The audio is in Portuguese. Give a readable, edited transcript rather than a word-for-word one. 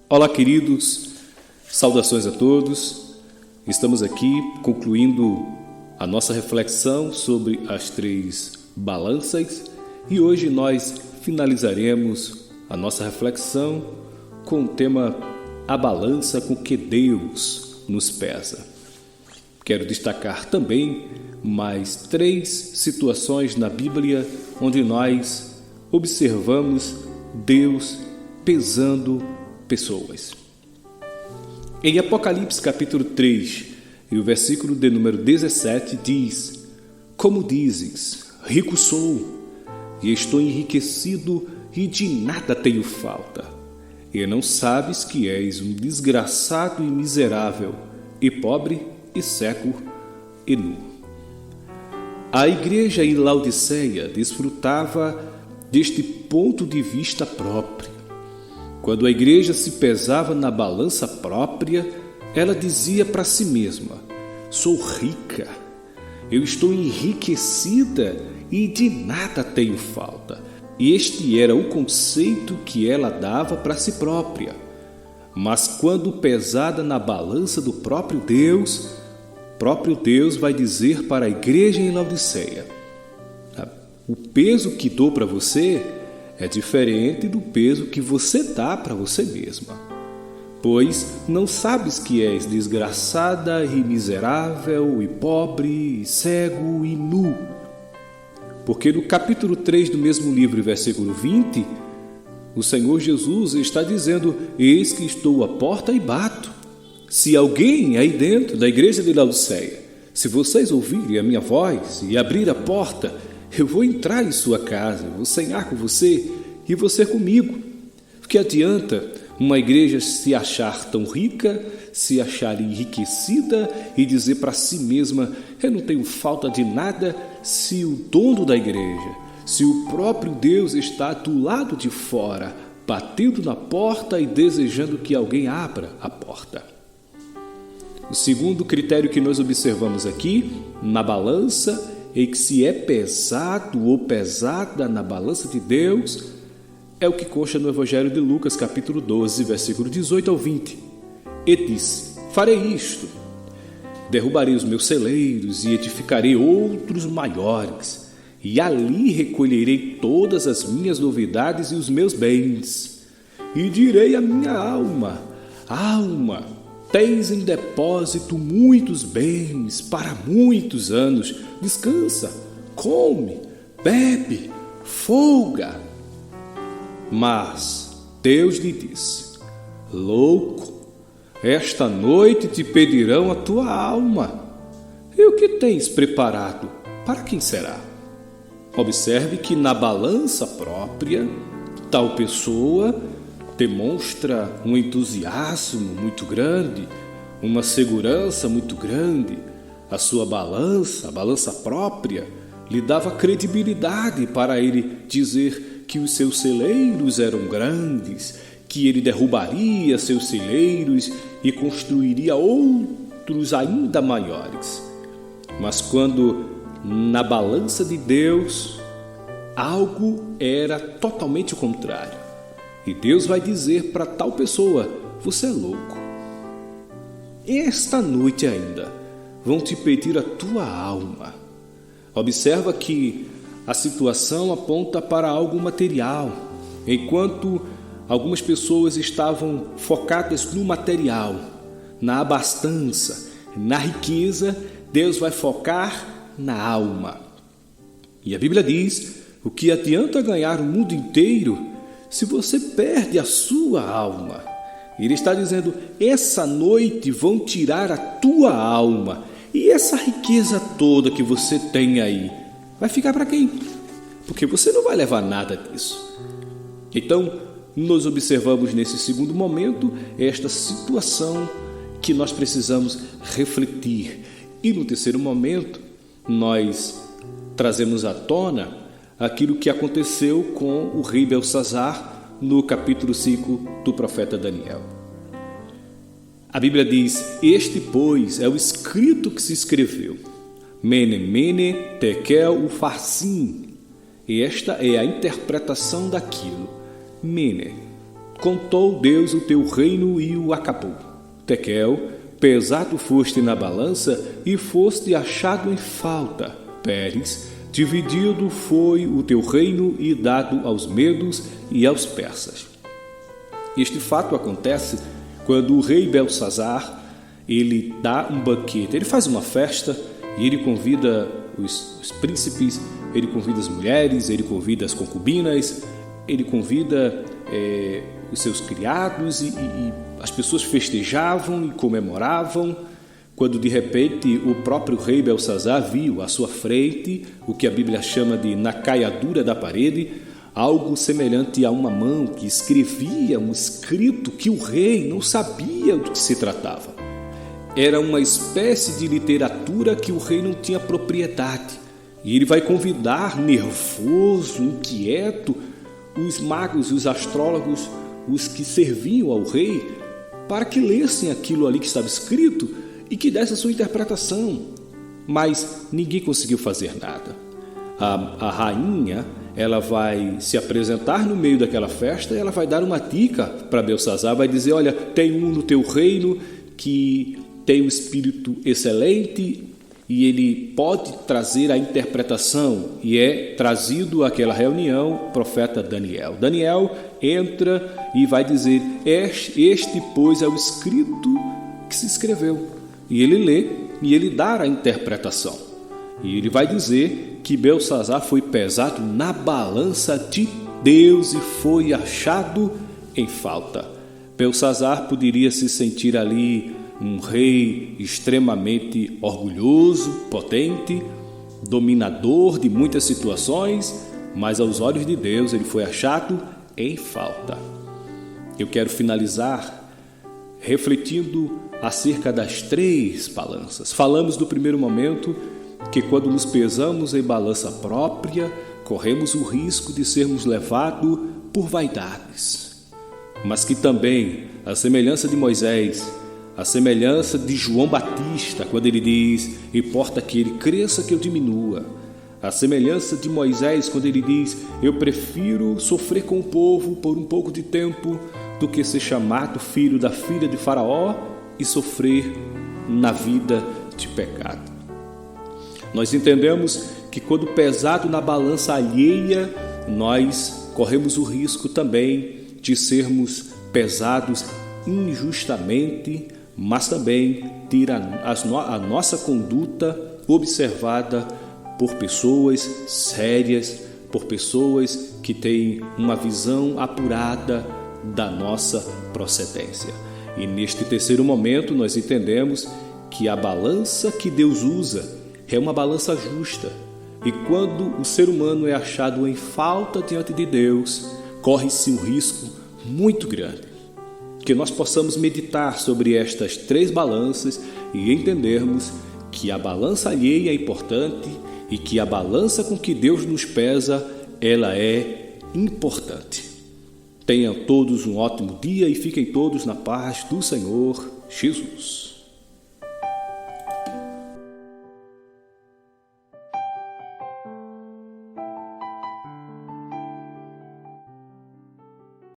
Olá, queridos, saudações a todos. Estamos aqui concluindo a nossa reflexão sobre as 3 balanças e hoje nós finalizaremos a nossa reflexão com o tema A Balança com que Deus nos pesa. Quero destacar também mais 3 situações na Bíblia onde nós observamos Deus pesando pessoas. Em Apocalipse capítulo 3 e o versículo de número 17 diz: Como dizes, rico sou, e estou enriquecido e de nada tenho falta, e não sabes que és um desgraçado e miserável, e pobre, e seco, e nu. A igreja em Laodiceia desfrutava deste ponto de vista próprio. Quando a igreja se pesava na balança própria, ela dizia para si mesma: sou rica, eu estou enriquecida e de nada tenho falta. E este era o conceito que ela dava para si própria. Mas quando pesada na balança do próprio Deus vai dizer para a igreja em Laodiceia: o peso que dou para você é diferente do peso que você dá para você mesma, pois não sabes que és desgraçada e miserável e pobre e cego e nu. Porque no capítulo 3 do mesmo livro, versículo 20, o Senhor Jesus está dizendo: eis que estou à porta e bato. Se alguém aí dentro da igreja de Laodiceia, se vocês ouvirem a minha voz e abrir a porta, eu vou entrar em sua casa, vou cear com você e você comigo. O que adianta uma igreja se achar tão rica, se achar enriquecida e dizer para si mesma: eu não tenho falta de nada, se o dono da igreja, se o próprio Deus está do lado de fora, batendo na porta e desejando que alguém abra a porta? O segundo critério que nós observamos aqui, na balança, é que se é pesado ou pesada na balança de Deus, é o que consta no Evangelho de Lucas, capítulo 12, versículo 18 ao 20. E disse: farei isto, derrubarei os meus celeiros e edificarei outros maiores, e ali recolherei todas as minhas novidades e os meus bens. E direi à minha alma: alma, tens em depósito muitos bens para muitos anos. Descansa, come, bebe, folga. Mas Deus lhe disse: louco, esta noite te pedirão a tua alma. E o que tens preparado? Para quem será? Observe que na balança própria, tal pessoa demonstra um entusiasmo muito grande, uma segurança muito grande. A sua balança, a balança própria, lhe dava credibilidade para ele dizer que os seus celeiros eram grandes, que ele derrubaria seus celeiros e construiria outros ainda maiores. Mas quando na balança de Deus, algo era totalmente o contrário. E Deus vai dizer para tal pessoa: você é louco. Esta noite ainda vão te pedir a tua alma. Observa que a situação aponta para algo material. Enquanto algumas pessoas estavam focadas no material, na abastança, na riqueza, Deus vai focar na alma. E a Bíblia diz: o que adianta ganhar o mundo inteiro se você perde a sua alma? Ele está dizendo: essa noite vão tirar a tua alma. E essa riqueza toda que você tem aí, vai ficar para quem? Porque você não vai levar nada disso. Então, nós observamos nesse segundo momento esta situação que nós precisamos refletir. E no terceiro momento, nós trazemos à tona aquilo que aconteceu com o rei Belsazar no capítulo 5 do profeta Daniel. A Bíblia diz: este, pois, é o escrito que se escreveu. Mene, mene, tekel, ufarsim. E esta é a interpretação daquilo. Mene, contou Deus o teu reino e o acabou. Tekel, pesado foste na balança e foste achado em falta. Pérez, dividido foi o teu reino e dado aos medos e aos persas. Este fato acontece quando o rei Belsazar, ele dá um banquete, ele faz uma festa e ele convida os príncipes, ele convida as mulheres, ele convida as concubinas, ele convida os seus criados e as pessoas festejavam e comemoravam, quando de repente o próprio rei Belsazar viu à sua frente o que a Bíblia chama de na caiadura da parede, algo semelhante a uma mão que escrevia um escrito que o rei não sabia do que se tratava. Era uma espécie de literatura que o rei não tinha propriedade. E ele vai convidar, nervoso, inquieto, os magos, os astrólogos, os que serviam ao rei, para que lessem aquilo ali que estava escrito e que desse a sua interpretação. Mas ninguém conseguiu fazer nada. A rainha, ela vai se apresentar no meio daquela festa e ela vai dar uma dica para Belsazar, vai dizer, olha, tem um no teu reino que tem um espírito excelente e ele pode trazer a interpretação, e é trazido àquela reunião o profeta Daniel. Daniel entra e vai dizer, este pois é o escrito que se escreveu. E ele lê e ele dá a interpretação. E ele vai dizer que Belsazar foi pesado na balança de Deus e foi achado em falta. Belsazar poderia se sentir ali um rei extremamente orgulhoso, potente, dominador de muitas situações, mas aos olhos de Deus ele foi achado em falta. Eu quero finalizar refletindo acerca das 3 balanças. Falamos do primeiro momento que quando nos pesamos em balança própria, corremos o risco de sermos levados por vaidades, mas que também, a semelhança de Moisés, a semelhança de João Batista, quando ele diz, importa que ele cresça, que eu diminua. A semelhança de Moisés, quando ele diz, eu prefiro sofrer com o povo por um pouco de tempo do que ser chamado filho da filha de Faraó e sofrer na vida de pecado. Nós entendemos que quando pesado na balança alheia, nós corremos o risco também de sermos pesados injustamente, mas também ter a nossa conduta observada por pessoas sérias, por pessoas que têm uma visão apurada da nossa procedência. E neste terceiro momento nós entendemos que a balança que Deus usa é uma balança justa. E quando o ser humano é achado em falta diante de Deus, corre-se um risco muito grande. Que nós possamos meditar sobre estas 3 balanças e entendermos que a balança alheia é importante e que a balança com que Deus nos pesa, ela é importante. Tenham todos um ótimo dia e fiquem todos na paz do Senhor Jesus.